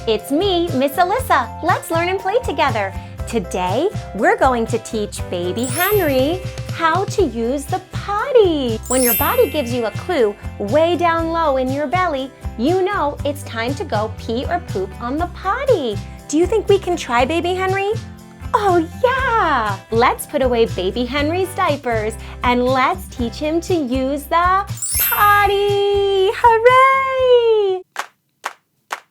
It's me, Miss Alyssa. Let's learn and play together. Today, we're going to teach baby Henry how to use the potty. When your body gives you a clue way down low in your belly, you know it's time to go pee or poop on the potty. Do you think we can try baby Henry? Oh yeah! Let's put away baby Henry's diapers and let's teach him to use the potty. Hooray!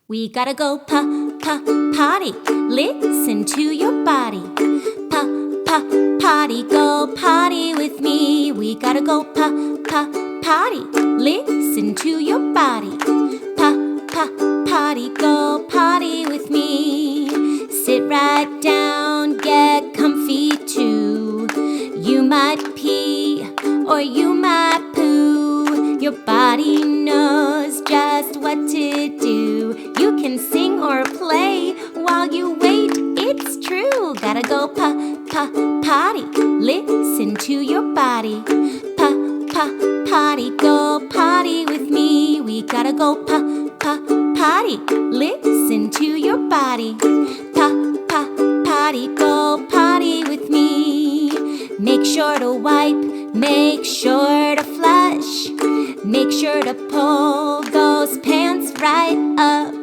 We gotta go potty. Listen to your body. Potty. Go potty with me. We gotta go potty. Listen to your body. Potty. Go potty with me. Sit right down, get comfy too. You might pee or you might poo. Your body knows just what to do. You can sing or play while you wait. It's true. Gotta go potty. Listen to your body. Potty. Go potty with me. We gotta go potty. Listen to your body. Potty. Go potty with me. Make sure to wipe. Make sure to flush. Make sure to pull those pants right up.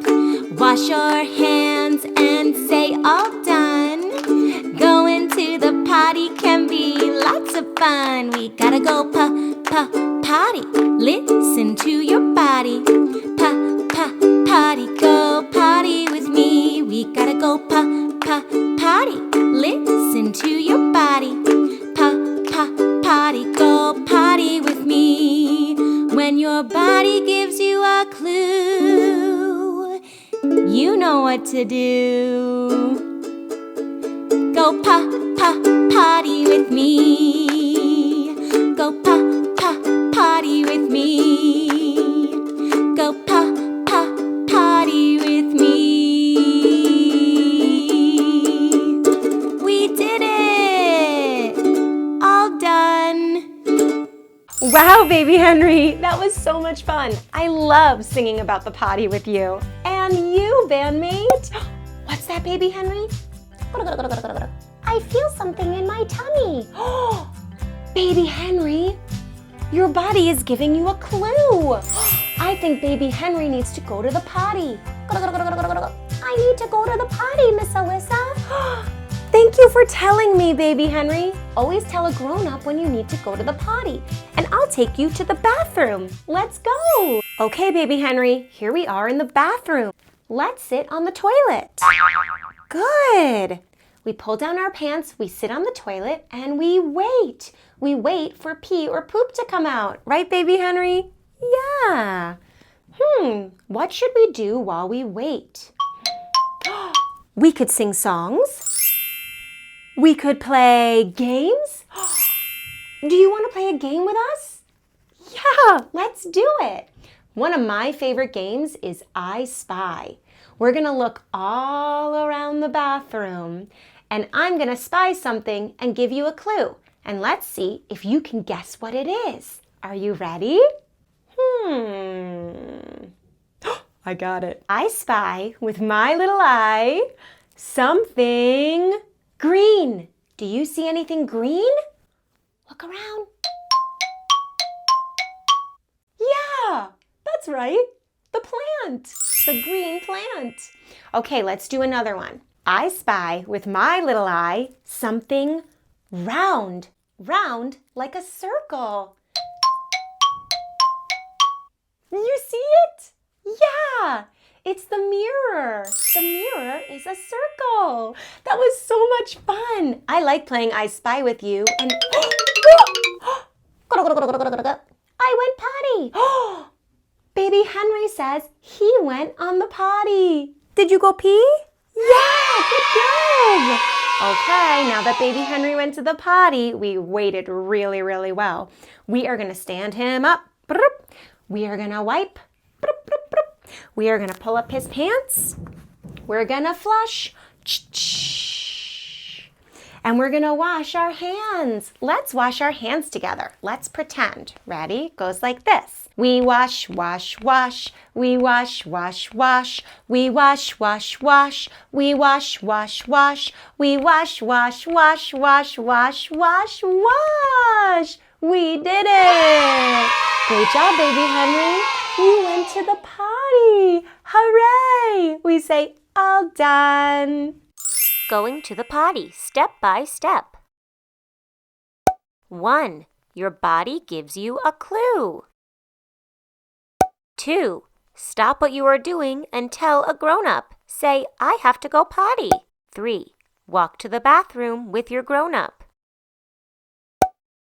Wash your hands and say all done. Going to the potty can be lots of fun. We gotta go potty. Listen to your body. Potty. Go potty with me. We gotta go potty. Listen to your body. Potty. Go potty with me. When your body gives you a clue, you know what to do. Go potty with me. Go potty with me. Go potty with me. We did it! All done. Wow, baby Henry, that was so much fun. I love singing about the potty with you. And you, bandmate. What's that, baby Henry? I feel something in my tummy. Baby Henry, your body is giving you a clue. I think baby Henry needs to go to the potty. I need to go to the potty, Miss Alyssa. Thank you for telling me, baby Henry. Always tell a grown-up when you need to go to the potty, and I'll take you to the bathroom. Let's go. Okay, baby Henry, here we are in the bathroom. Let's sit on the toilet. Good. We pull down our pants, we sit on the toilet, and we wait. We wait for pee or poop to come out. Right, baby Henry? Yeah. What should we do while we wait? We could sing songs. We could play games. Do you want to play a game with us? Yeah, let's do it. One of my favorite games is I Spy. We're going to look all around the bathroom, and I'm going to spy something and give you a clue. And let's see if you can guess what it is. Are you ready? I got it. I spy with my little eye something green. Do you see anything green? Look around. Yeah, that's right. The plant. The green plant. Okay, let's do another one. I spy with my little eye something round. Round like a circle. You see it? Yeah, it's the mirror. The mirror is a circle. That was so much fun. I like playing I Spy with you and I went potty. Baby Henry says he went on the potty. Did you go pee? Yeah, good job. Okay, now that baby Henry went to the potty, we waited really, really well. We are going to stand him up. We are going to wipe. We are going to pull up his pants. We're going to flush. And we're going to wash our hands. Let's wash our hands together. Let's pretend. Ready? Goes like this. We wash, wash, wash. We wash, wash, wash. We wash, wash, wash. We wash, wash, wash. We wash, wash, wash, wash, wash, wash, wash. We did it! Great job, baby Henry. You went to the potty. Hooray! We say, all done. Going to the potty, step by step. 1. Your body gives you a clue. 2. Stop what you are doing and tell a grown-up. Say, I have to go potty. 3. Walk to the bathroom with your grown-up.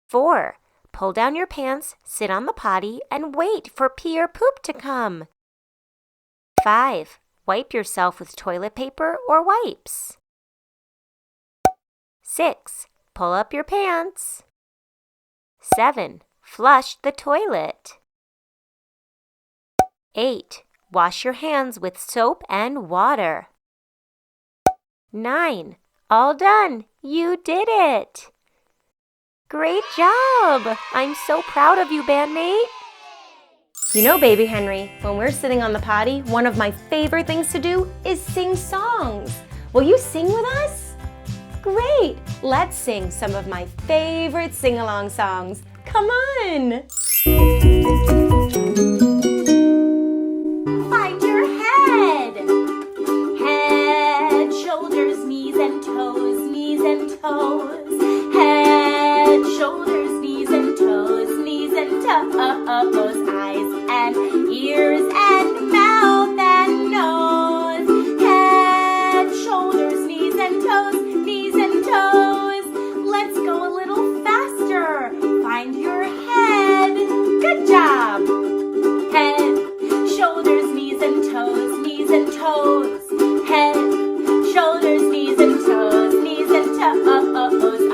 4. Pull down your pants, sit on the potty, and wait for pee or poop to come. 5. Wipe yourself with toilet paper or wipes. 6. Pull up your pants. 7. Flush the toilet. 8. Wash your hands with soap and water. 9. All done! You did it! Great job! I'm so proud of you, bandmate. You know, baby Henry, when we're sitting on the potty, one of my favorite things to do is sing songs. Will you sing with us? Great! Let's sing some of my favorite sing-along songs. Come on! Find your head. Head, shoulders, knees and toes, knees and toes. Head, shoulders, knees and toes, knees and toes. Eyes and ears and mouth and nose. Head, shoulders, knees and toes, knees and toes. Let's go a little faster. Find your head. Good job. Head, shoulders, knees and toes, knees and toes. Head, shoulders, knees and toes, knees and toes.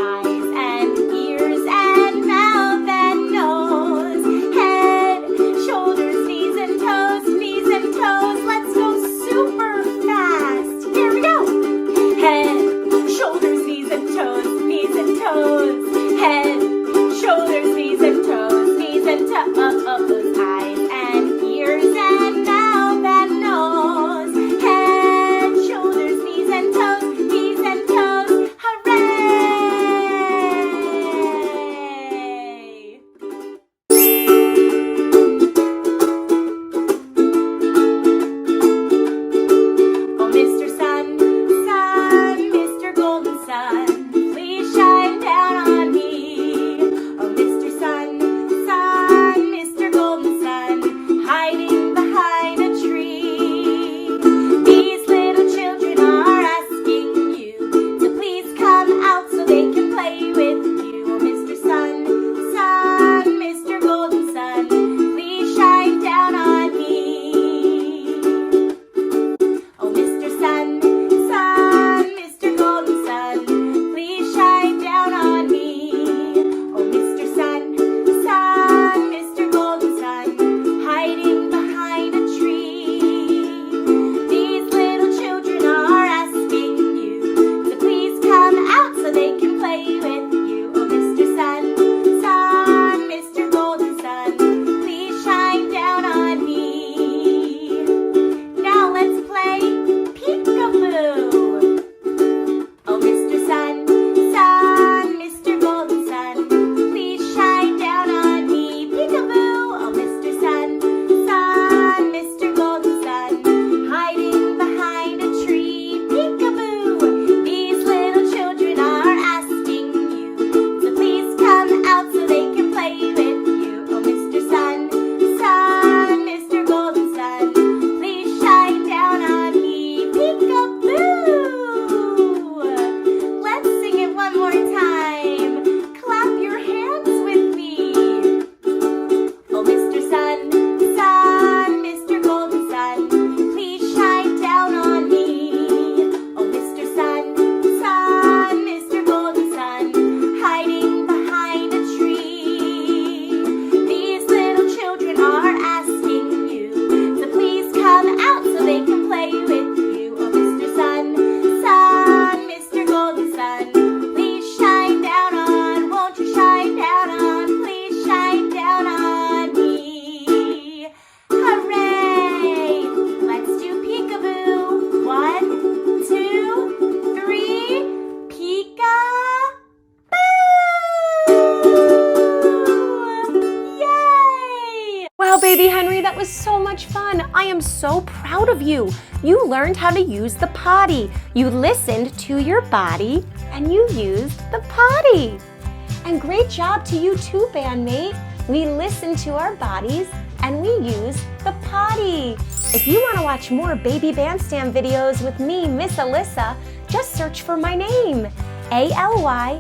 Eyes and ears and mouth and nose. Head, shoulders, knees and toes, knees and toes. Let's go super fast. Here we go. Head, shoulders, knees and toes, knees and toes. Head, shoulders, knees and toes, knees and toes. Eyes and ears and mouth and nose. Head, I'm so proud of you. You learned how to use the potty. You listened to your body and you used the potty. And great job to you too, bandmate. We listened to our bodies and we used the potty. If you want to watch more Baby Bandstand videos with me, Miss Alyssa, just search for my name, Alyssa,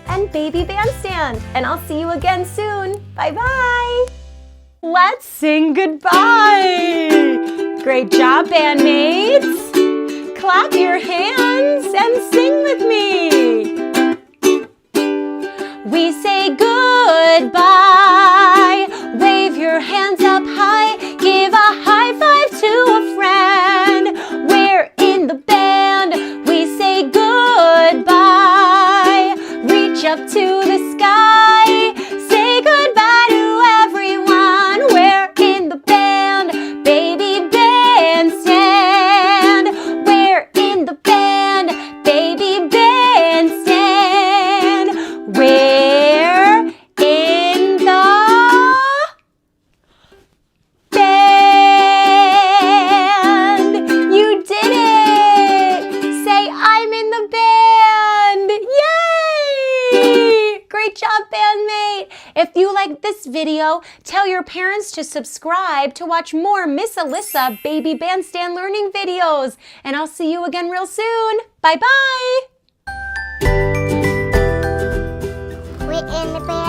and Baby Bandstand. And I'll see you again soon. Bye-bye. Let's sing goodbye. Great job, bandmates. Clap your hands and sing with me. We say goodbye. Wave your hands up high. Give a high five to a friend. We're in the band. We say goodbye. Reach up to the sky. Say goodbye to everyone. We're in the band. Baby Bandstand. We're in the band. Baby Bandstand. We're in the band. You did it! Say, I'm in the band! Yay! Great job, bandmate! If you like this video, tell your parents to subscribe to watch more Miss Alyssa Baby Bandstand learning videos. And I'll see you again real soon. Bye-bye! We're in the band.